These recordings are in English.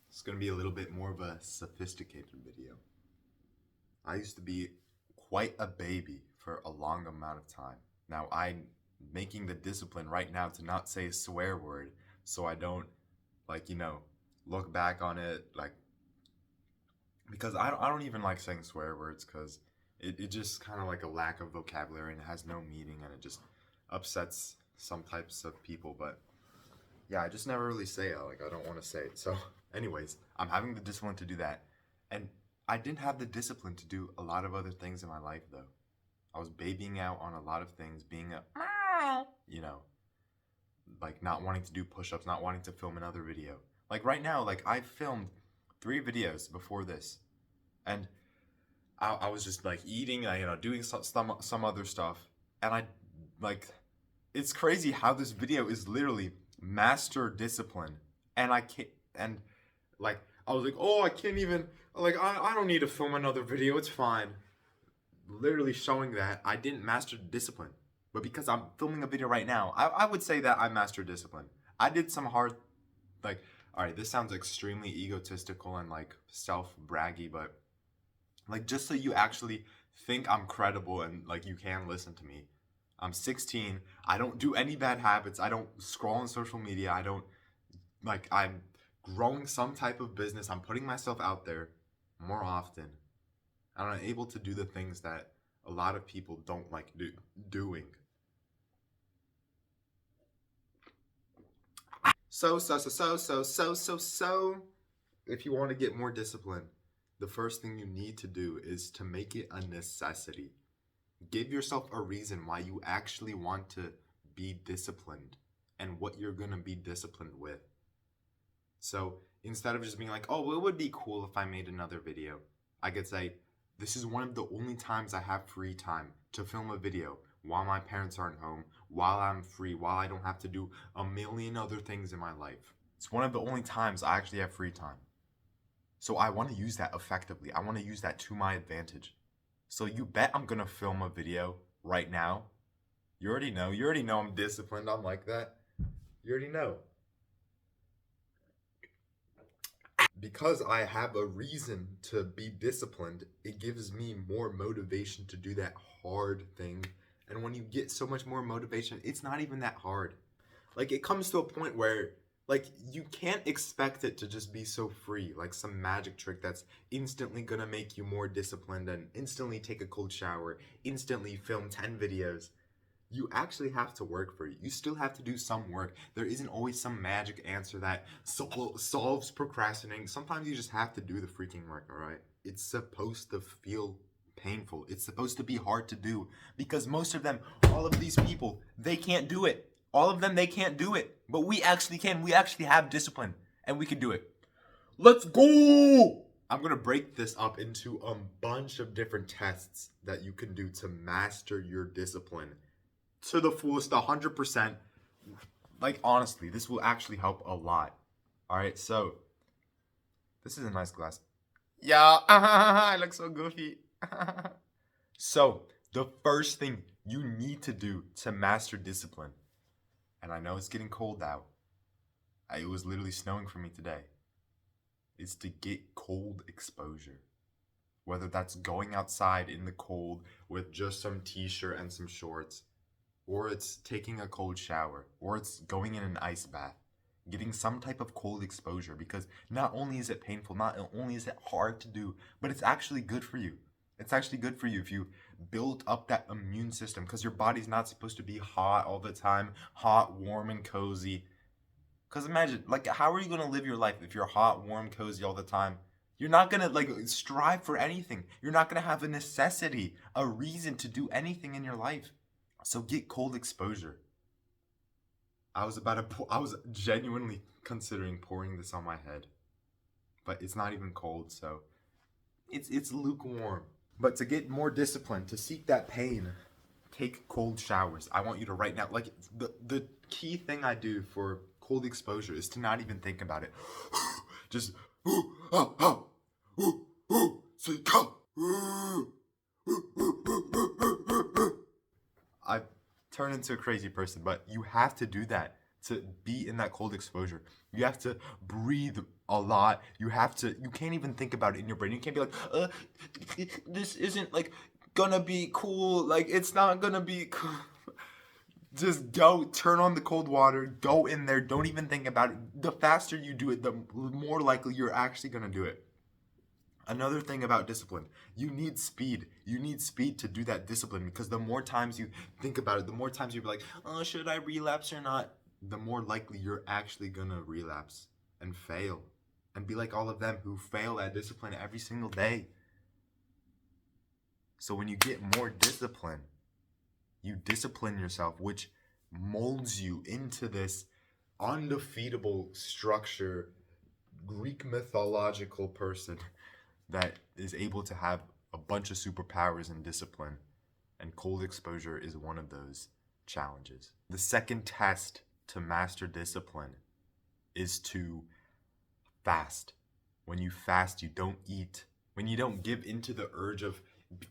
It's gonna be a little bit more of a sophisticated video. I used to be quite a baby for a long amount of time. Now I'm making the discipline right now to not say a swear word so I don't, look back on it because I don't even like saying swear words because it just kind of like a lack of vocabulary and it has no meaning and it just upsets some types of people. But yeah, I just never really say it. Like, I don't want to say it. So, anyways, I'm having the discipline to do that. And I didn't have the discipline to do a lot of other things in my life, though. I was babying out on a lot of things, being like not wanting to do push ups, not wanting to film another video. Like, right now, like, I filmed 3 videos before this. And I was just like eating, doing some other stuff. And it's crazy how this video is literally master discipline. And I can't, and like, I was like, oh, I can't even, I don't need to film another video, it's fine. Literally showing that I didn't master discipline. But because I'm filming a video right now, I would say that I mastered discipline. I did some hard, alright, this sounds extremely egotistical and self-braggy, but just so you actually think I'm credible and you can listen to me. I'm 16. I don't do any bad habits. I don't scroll on social media. I'm growing some type of business. I'm putting myself out there more often. And I'm able to do the things that a lot of people don't like doing. So, if you want to get more discipline, the first thing you need to do is to make it a necessity. Give yourself a reason why you actually want to be disciplined and what you're going to be disciplined with. So instead of just being like, oh, well, it would be cool if I made another video, I could say, this is one of the only times I have free time to film a video while my parents aren't home, while I'm free, while I don't have to do a million other things in my life. It's one of the only times I actually have free time. So I want to use that effectively. I want to use that to my advantage. So you bet I'm going to film a video right now. You already know. You already know I'm disciplined. I'm like that. You already know. Because I have a reason to be disciplined, it gives me more motivation to do that hard thing. And when you get so much more motivation, it's not even that hard. It comes to a point where you can't expect it to just be so free, like some magic trick that's instantly gonna make you more disciplined and instantly take a cold shower, instantly film 10 videos. You actually have to work for it. You still have to do some work. There isn't always some magic answer that solves procrastinating. Sometimes you just have to do the freaking work, all right? It's supposed to feel painful. It's supposed to be hard to do because most of them, all of these people, they can't do it. All of them, they can't do it. But we actually can. We actually have discipline. And we can do it. Let's go! I'm going to break this up into a bunch of different tests that you can do to master your discipline to the fullest, 100%. Honestly, this will actually help a lot. Alright, so. This is a nice glass. Yeah, I look so goofy. So, the first thing you need to do to master discipline, and I know it's getting cold out. It was literally snowing for me today. Is to get cold exposure. Whether that's going outside in the cold with just some t-shirt and some shorts, or it's taking a cold shower, or it's going in an ice bath. Getting some type of cold exposure because not only is it painful, not only is it hard to do, but it's actually good for you. It's actually good for you if you build up that immune system because your body's not supposed to be hot all the time, hot, warm, and cozy. Because imagine, how are you going to live your life if you're hot, warm, cozy all the time? You're not going to, strive for anything. You're not going to have a necessity, a reason to do anything in your life. So get cold exposure. I was genuinely considering pouring this on my head. But it's not even cold, so it's lukewarm. But to get more discipline, to seek that pain, take cold showers. I want you to right now, the key thing I do for cold exposure is to not even think about it. Just I turn into a crazy person, but you have to do that to be in that cold exposure. You have to breathe a lot. You can't even think about it in your brain. You can't be like, this isn't like gonna be cool. Like, it's not gonna be cool. Just go, turn on the cold water, go in there, don't even think about it. The faster you do it, the more likely you're actually gonna do it. Another thing about discipline, you need speed. You need speed to do that discipline, because the more times you think about it, the more times you're like, oh, should I relapse or not? The more likely you're actually gonna relapse and fail and be like all of them who fail at discipline every single day. So when you get more discipline, you discipline yourself, which molds you into this undefeatable structure, Greek mythological person that is able to have a bunch of superpowers and discipline. And cold exposure is one of those challenges. The second test to master discipline is to fast. When you fast, you don't eat. When you don't give into the urge of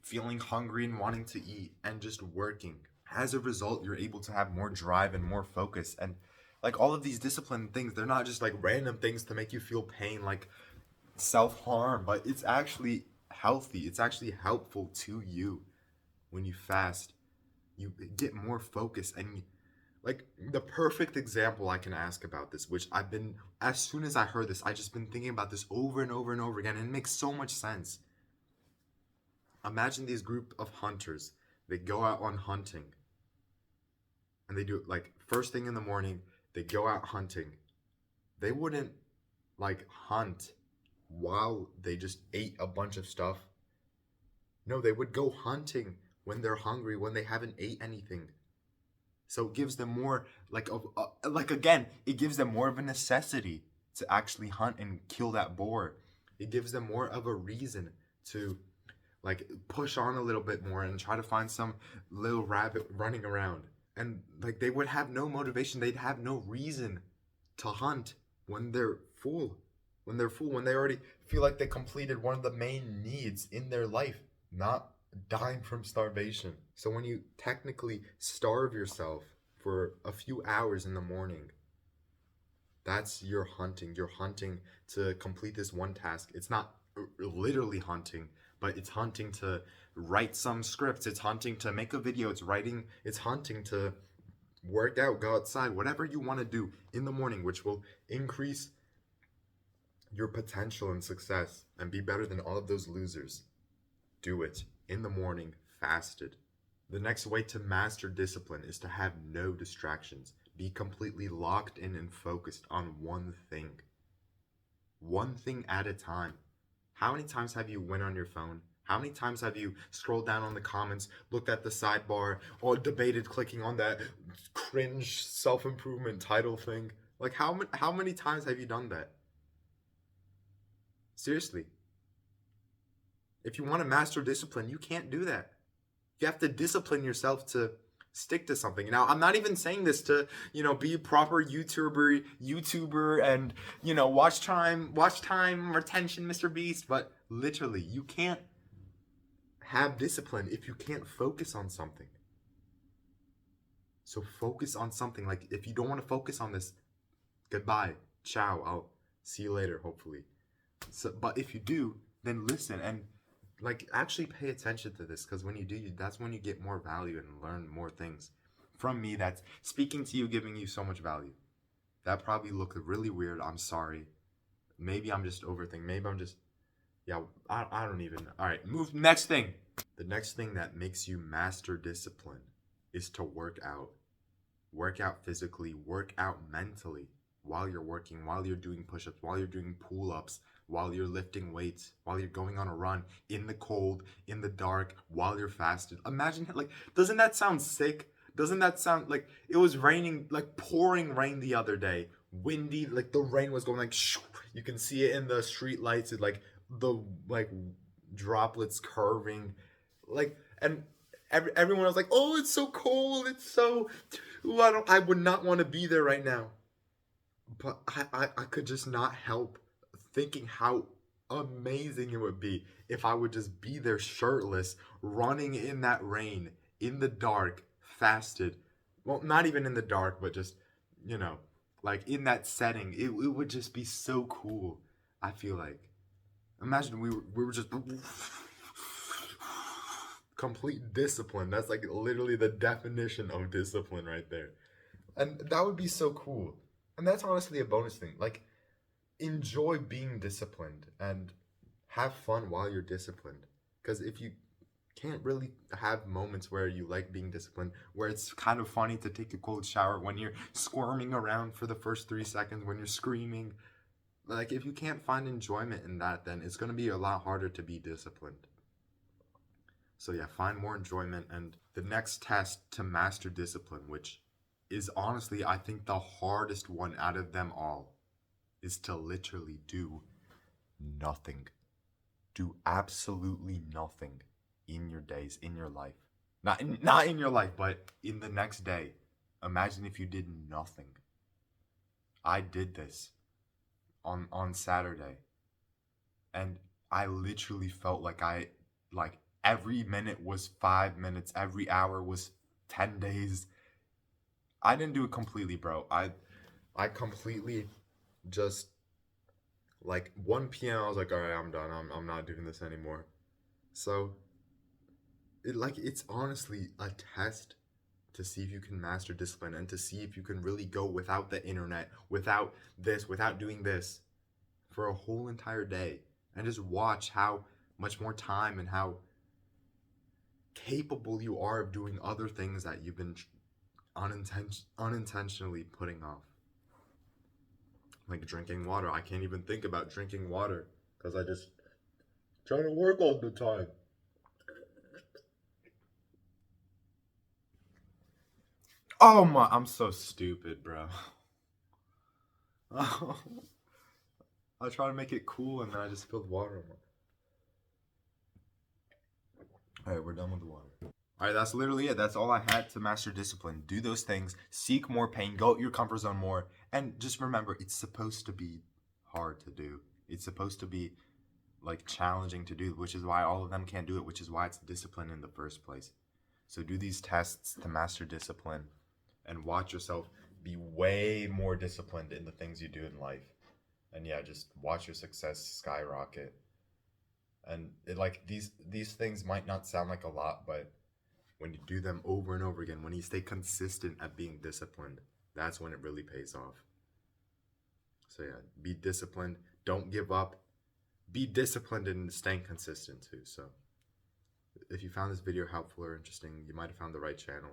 feeling hungry and wanting to eat and just working. As a result, you're able to have more drive and more focus. And like all of these discipline things, they're not just like random things to make you feel pain, like self-harm, but it's actually healthy. It's actually helpful to you. When you fast, you get more focus. And like the perfect example I can ask about this, which as soon as I heard this, I just been thinking about this over and over and over again, and it makes so much sense. Imagine these group of hunters. They go out on hunting, and they do it like first thing in the morning. They go out hunting. They wouldn't like hunt while they just ate a bunch of stuff. No, they would go hunting when they're hungry, when they haven't ate anything. So it gives them more it gives them more of a necessity to actually hunt and kill that boar. It gives them more of a reason to like push on a little bit more and try to find some little rabbit running around. And like they would have no motivation. They'd have no reason to hunt when they're full. When they already feel like they completed one of the main needs in their life, not dying from starvation. So when you technically starve yourself for a few hours in the morning, that's your hunting. You're hunting to complete this one task. It's not literally hunting, but it's hunting to write some scripts. It's hunting to make a video. It's hunting to work out, go outside, whatever you want to do in the morning, which will increase your potential and success and be better than all of those losers. Do it in the morning, fasted. The next way to master discipline is to have no distractions. Be completely locked in and focused on one thing. One thing at a time. How many times have you went on your phone? How many times have you scrolled down on the comments, looked at the sidebar, or debated clicking on that cringe self-improvement title thing? Like how many times have you done that? Seriously. If you want to master discipline, you can't do that. You have to discipline yourself to stick to something. Now, I'm not even saying this to, be a proper YouTuber and, watch time retention, Mr. Beast, but literally, you can't have discipline if you can't focus on something. So focus on something. Like, if you don't want to focus on this, goodbye, ciao, I'll see you later, hopefully. So, but if you do, then listen and actually pay attention to this, because when you do, that's when you get more value and learn more things. From me, that's speaking to you, giving you so much value. That probably looked really weird. I'm sorry. Maybe I'm just overthinking. Maybe I'm just, I don't even know. All right, move next thing. The next thing that makes you master discipline is to work out. Work out physically, work out mentally while you're working, while you're doing push-ups, while you're doing pull-ups, while you're lifting weights, while you're going on a run, in the cold, in the dark, while you're fasted. Imagine, doesn't that sound sick? Doesn't that sound like it was raining, pouring rain the other day, windy, the rain was going shoo. You can see it in the street lights, the droplets curving, and everyone was like, oh, it's so cold, it's so, I would not want to be there right now. But I could just not help thinking how amazing it would be if I would just be there shirtless, running in that rain, in the dark, fasted. Well, not even in the dark, but just, like in that setting, it would just be so cool. I feel like, imagine we were just complete discipline. That's like literally the definition of discipline right there. And that would be so cool. And that's honestly a bonus thing. Like, enjoy being disciplined and have fun while you're disciplined. Because if you can't really have moments where you like being disciplined, where it's kind of funny to take a cold shower when you're squirming around for the first 3 seconds, when you're screaming, like, if you can't find enjoyment in that, then it's going to be a lot harder to be disciplined. So yeah, find more enjoyment. And the next test to master discipline, which is honestly, I think, the hardest one out of them all, is to literally do nothing. Do absolutely nothing in your days, in your life. Not in your life, but in the next day. Imagine if you did nothing. I did this on Saturday, and I literally felt like every minute was 5 minutes, every hour was 10 days. I didn't do it completely, bro. I completely just, like, 1 p.m. I was like, all right, I'm done. I'm not doing this anymore. So it's honestly a test to see if you can master discipline and to see if you can really go without the internet, without this, without doing this for a whole entire day, and just watch how much more time and how capable you are of doing other things that you've been unintentionally putting off. Like drinking water. I can't even think about drinking water because I just try to work all the time. Oh my, I'm so stupid, bro. I try to make it cool and then I just spilled water on my. Alright, we're done with the water. Alright, that's literally it. That's all I had to master discipline. Do those things, seek more pain, go out your comfort zone more, and just remember, it's supposed to be hard to do. It's supposed to be like challenging to do, which is why all of them can't do it, which is why it's discipline in the first place. So do these tests to master discipline and watch yourself be way more disciplined in the things you do in life. And yeah, just watch your success skyrocket. And these things might not sound like a lot, but when you do them over and over again, when you stay consistent at being disciplined, that's when it really pays off. So yeah, be disciplined. Don't give up. Be disciplined in staying consistent too. So if you found this video helpful or interesting, you might have found the right channel.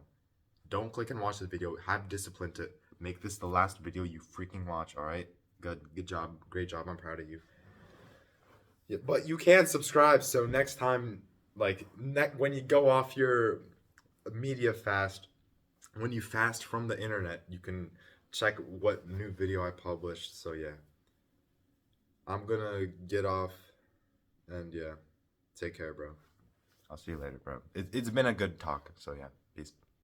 Don't click and watch this video. Have discipline to make this the last video you freaking watch, alright? Good job. Great job. I'm proud of you. Yeah, but you can subscribe, so next time, like, when you go off your media fast, when you fast from the internet, you can check what new video I published. So yeah, I'm gonna get off, and yeah, take care, bro. I'll see you later, bro. It's been a good talk, so yeah, peace.